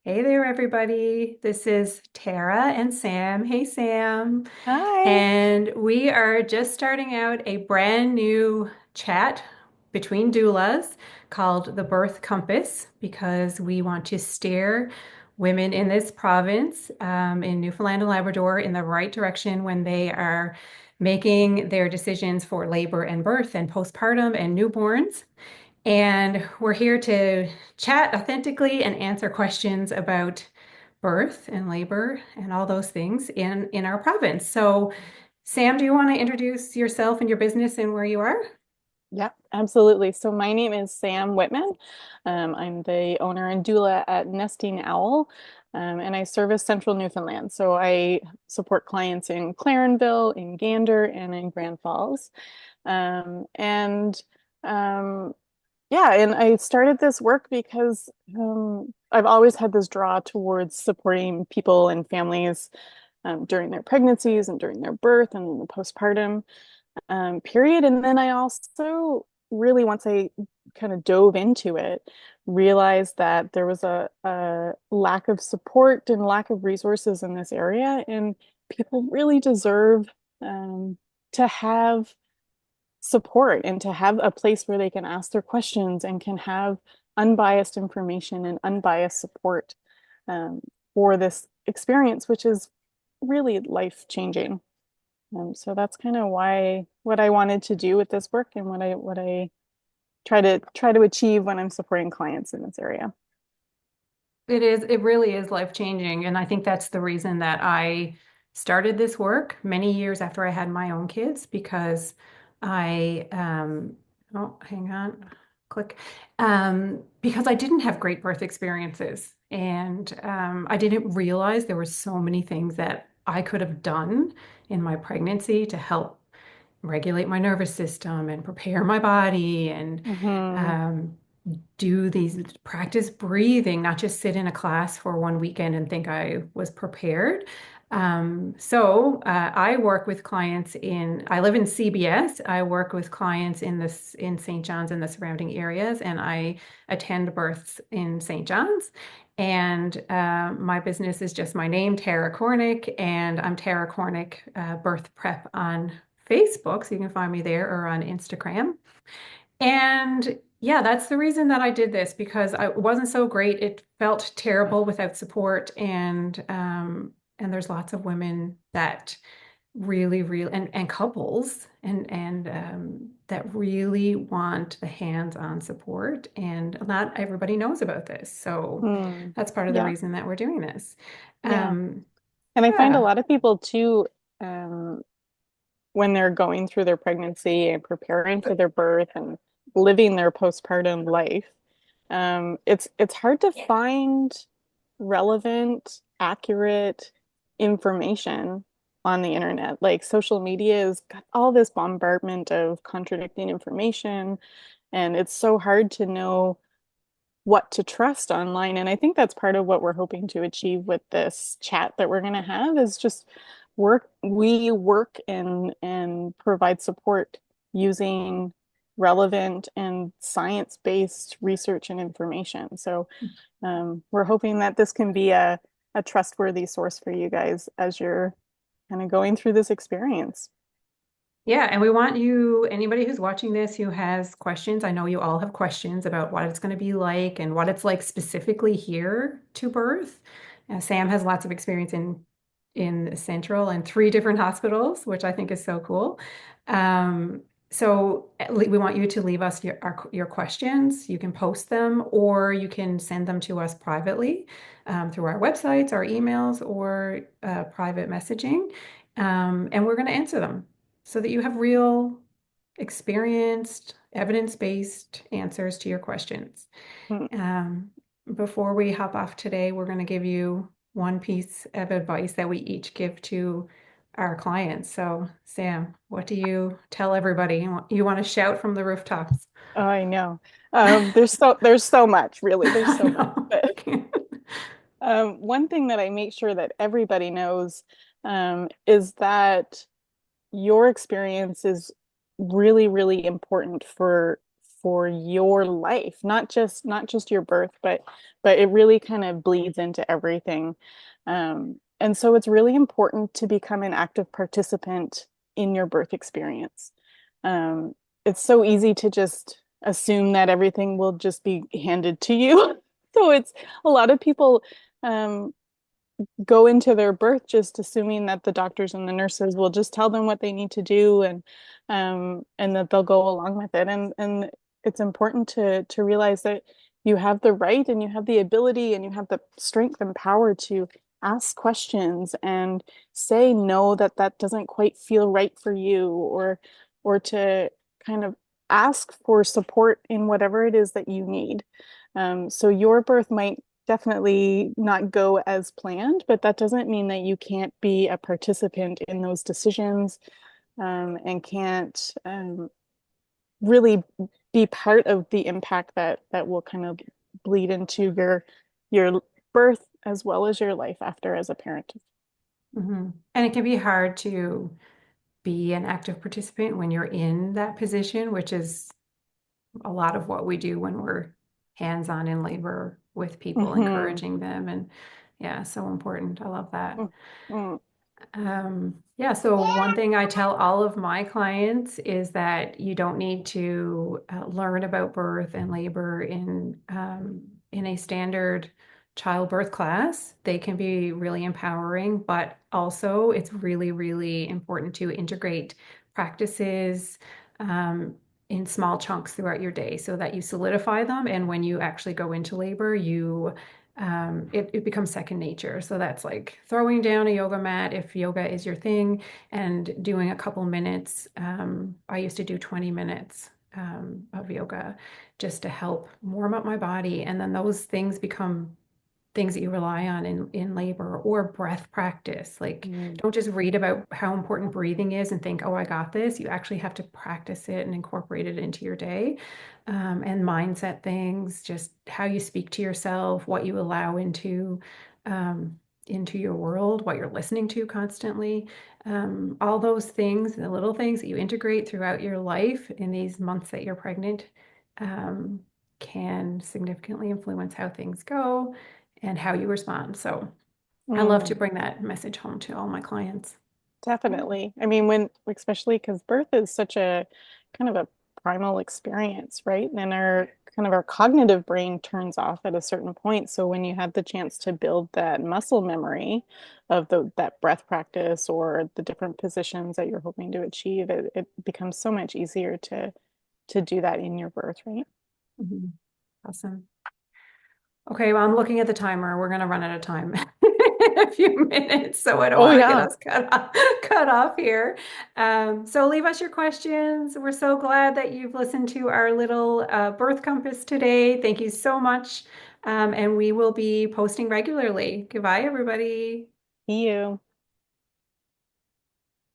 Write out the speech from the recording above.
Hey there, everybody. This is Tara and Sam. Hey, Sam. Hi. And we are just starting out a brand new chat between doulas called the Birth Compass because we want to steer women in this province, in Newfoundland and Labrador, in the right direction when they are making their decisions for labor and birth and postpartum and newborns. And we're here to chat authentically and answer questions about birth and labor and all those things in our province. So, Sam, do you want to introduce yourself and your business and where you are? Yeah, absolutely. So my name is Sam Whitman. I'm the owner and doula at Nesting Owl, and I service Central Newfoundland. So I support clients in Clarenville, in Gander, and in Grand Falls. And yeah, and I started this work because I've always had this draw towards supporting people and families during their pregnancies and during their birth and the postpartum period. And then I also really, once I kind of dove into it, realized that there was a lack of support and lack of resources in this area. And people really deserve to have support and to have a place where they can ask their questions and can have unbiased information and unbiased support um, for this experience, which is really life changing. So that's kind of why what I wanted to do with this work and what I try to achieve when I'm supporting clients in this area. It really is life changing. And I think that's the reason that I started this work many years after I had my own kids because I, oh, hang on, click, because I didn't have great birth experiences. And I didn't realize there were so many things that I could have done in my pregnancy to help regulate my nervous system and prepare my body and Hmm. um, do these practice breathing, not just sit in a class for one weekend and think I was prepared. I work with clients I live in CBS. I work with clients in St. John's and the surrounding areas, and I attend births in St. John's. And my business is just my name, Tara Cornick, and I'm Tara Cornick Birth Prep on Facebook, so you can find me there or on Instagram. And yeah, that's the reason that I did this because it wasn't so great. It felt terrible without support, and there's lots of women that really and couples and that really want the hands-on support, and not everybody knows about this. So Hmm. that's part of the Yeah, reason that we're doing this. yeah. Um, And I find a yeah. lot of people too, um, when they're going through their pregnancy and preparing for their birth and living their postpartum life, it's hard to find relevant, accurate information on the internet. Like social media has got all this bombardment of contradicting information, and it's so hard to know what to trust online. And I think that's part of what we're hoping to achieve with this chat that we're going to have is just we work and provide support using relevant and science-based research and information. So we're hoping that this can be a trustworthy source for you guys as you're kind of going through this experience. Yeah, and we want anybody who's watching this who has questions, I know you all have questions about what it's going to be like and what it's like specifically here to birth. Sam has lots of experience in Central and three different hospitals, which I think is so cool. Um, we want you to leave us your questions. You can post them or you can send them to us privately through our websites, our emails, or private messaging. And we're going to answer them so that you have real, experienced, evidence-based answers to your questions. Hmm. Um, Before we hop off today, we're going to give you one piece of advice that we each give to our clients. So, Sam, what do you tell everybody? You want to shout from the rooftops? Oh, I know. There's so much, really. There's I so much. know. But one thing that I make sure that everybody knows is that your experience is really, really important for your life, not just your birth, but it really kind of bleeds into everything. And so it's really important to become an active participant in your birth experience. Um, it's so easy to just assume that everything will just be handed to you. So it's a lot of people um, go into their birth just assuming that the doctors and the nurses will just tell them what they need to do, and that they'll go along with it. And it's important to realize that you have the right and you have the ability and you have the strength and power to ask questions and say no, that that doesn't quite feel right for you, or to kind of ask for support in whatever it is that you need. So your birth might definitely not go as planned, but that doesn't mean that you can't be a participant in those decisions, and can't really be part of the impact that will kind of bleed into your birth as well as your life after as a parent. And it can be hard to be an active participant when you're in that position, which is a lot of what we do when we're hands-on in labor with people, Mm-hmm. encouraging them. And yeah, so important. I love that. Mm-hmm. Yeah, so one thing I tell all of my clients is that you don't need to learn about birth and labor in a standard childbirth class. They can be really empowering, but also it's really, really important to integrate practices in small chunks throughout your day so that you solidify them. And when you actually go into labor, it becomes second nature. So that's like throwing down a yoga mat if yoga is your thing, and doing a couple minutes. I used to do 20 minutes of yoga just to help warm up my body. And then those things become things that you rely on in labor, or breath practice. Like, Mm-hmm. don't just read about how important breathing is and think, oh, I got this. You actually have to practice it and incorporate it into your day. And mindset things, just how you speak to yourself, what you allow into your world, what you're listening to constantly. All those things, the little things that you integrate throughout your life in these months that you're pregnant, um, can significantly influence how things go and how you respond. So I love to Mm. bring that message home to all my clients. Definitely. I mean, especially because birth is such a kind of a primal experience, right? And our kind of our cognitive brain turns off at a certain point. So when you have the chance to build that muscle memory of that breath practice or the different positions that you're hoping to achieve, it becomes so much easier to do that in your birth, right? Mhm. Awesome. Okay, well, I'm looking at the timer. We're going to run out of time in a few minutes, so I don't Oh want to get yeah. us cut off here. So leave us your questions. We're so glad that you've listened to our little birth compass today. Thank you so much. And we will be posting regularly. Goodbye, everybody. See you.